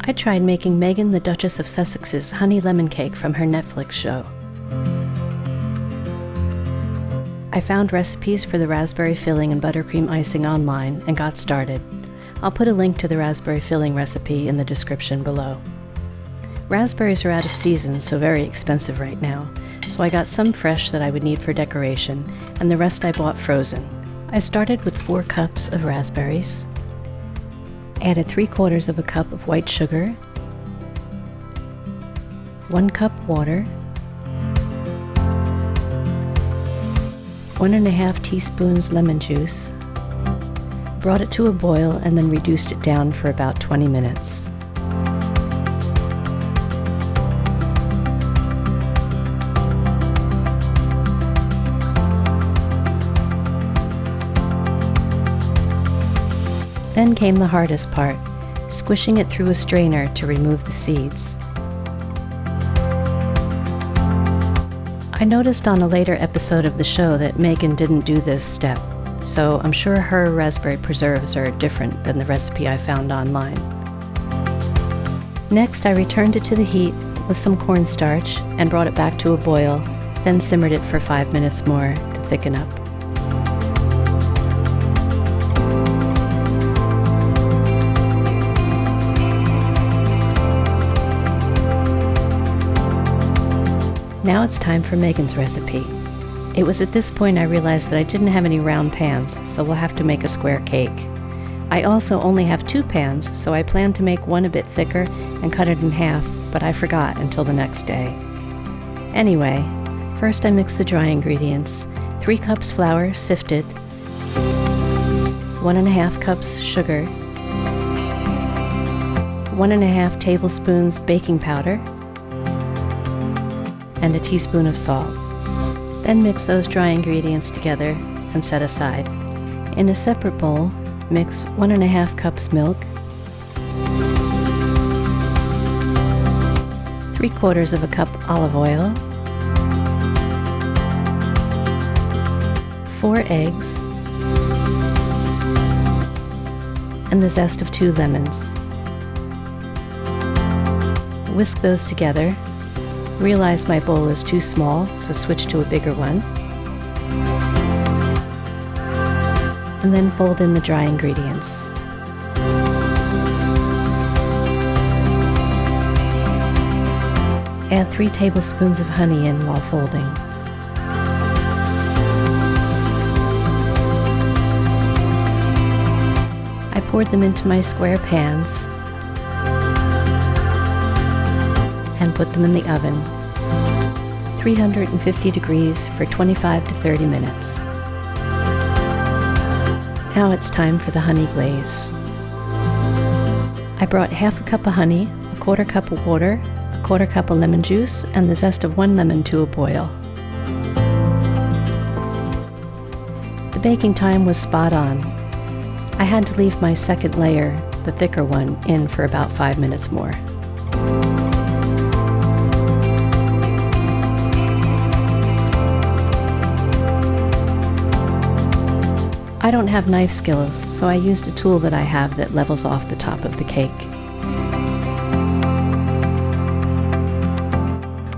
I tried making Meghan the Duchess of Sussex's honey lemon cake from her Netflix show. I found recipes for the raspberry filling and buttercream icing online and got started. I'll put a link to the raspberry filling recipe in the description below. Raspberries are out of season, so very expensive right now, so I got some fresh that I would need for decoration, and the rest I bought frozen. I started with 4 cups of raspberries, added 3/4 of a cup of white sugar, 1 cup water, 1½ teaspoons lemon juice, brought it to a boil and then reduced it down for about 20 minutes. Then came the hardest part, squishing it through a strainer to remove the seeds. I noticed on a later episode of the show that Meghan didn't do this step, so I'm sure her raspberry preserves are different than the recipe I found online. Next, I returned it to the heat with some cornstarch and brought it back to a boil, then simmered it for 5 minutes more to thicken up. Now it's time for Meghan's recipe. It was at this point I realized that I didn't have any round pans, so we'll have to make a square cake. I also only have 2 pans, so I planned to make one a bit thicker and cut it in half, but I forgot until the next day. Anyway, first I mixed the dry ingredients: 3 cups flour, sifted, 1½ cups sugar, 1½ tablespoons baking powder, and a teaspoon of salt. Then mix those dry ingredients together and set aside. In a separate bowl, mix 1½ cups milk, 3/4 of a cup olive oil, 4 eggs, and the zest of 2 lemons. Whisk those together. Realized my bowl is too small, so switch to a bigger one. And then fold in the dry ingredients. Add 3 tablespoons of honey in while folding. I poured them into my square pans and put them in the oven, 350 degrees for 25 to 30 minutes. Now it's time for the honey glaze. I brought ½ a cup of honey, 1/4 cup of water, 1/4 cup of lemon juice, and the zest of 1 lemon to a boil. The baking time was spot on. I had to leave my second layer, the thicker one, in for about 5 minutes more. I don't have knife skills, so I used a tool that I have that levels off the top of the cake.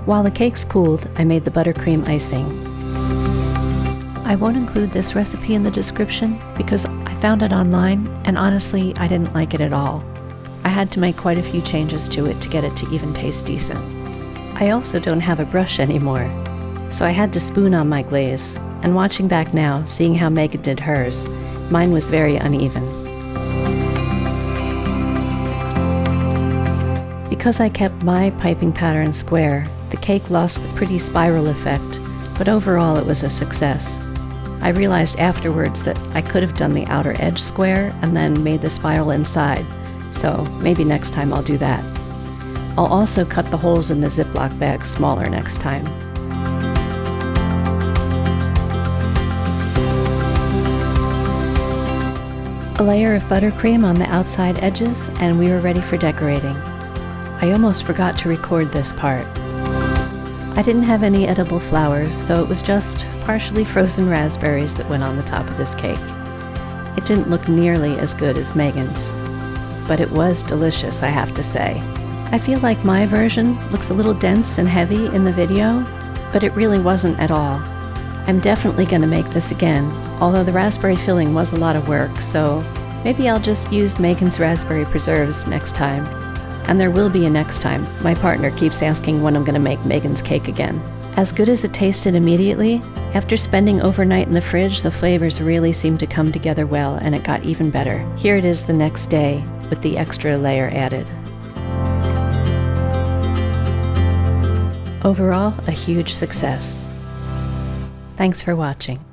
While the cakes cooled, I made the buttercream icing. I won't include this recipe in the description because I found it online and honestly I didn't like it at all. I had to make quite a few changes to it to get it to even taste decent. I also don't have a brush anymore, so I had to spoon on my glaze. And watching back now, seeing how Meghan did hers, mine was very uneven. Because I kept my piping pattern square, the cake lost the pretty spiral effect, but overall it was a success. I realized afterwards that I could have done the outer edge square and then made the spiral inside, so maybe next time I'll do that. I'll also cut the holes in the Ziploc bag smaller next time. A layer of buttercream on the outside edges, and we were ready for decorating. I almost forgot to record this part. I didn't have any edible flowers, so it was just partially frozen raspberries that went on the top of this cake. It didn't look nearly as good as Meghan's. but it was delicious, I have to say. I feel like my version looks a little dense and heavy in the video, but it really wasn't at all. I'm definitely going to make this again, although the raspberry filling was a lot of work, so maybe I'll just use Meghan's raspberry preserves next time. And there will be a next time. My partner keeps asking when I'm going to make Meghan's cake again. As good as it tasted immediately, after spending overnight in the fridge, the flavors really seemed to come together well, and it got even better. Here it is the next day, with the extra layer added. Overall, a huge success. Thanks for watching.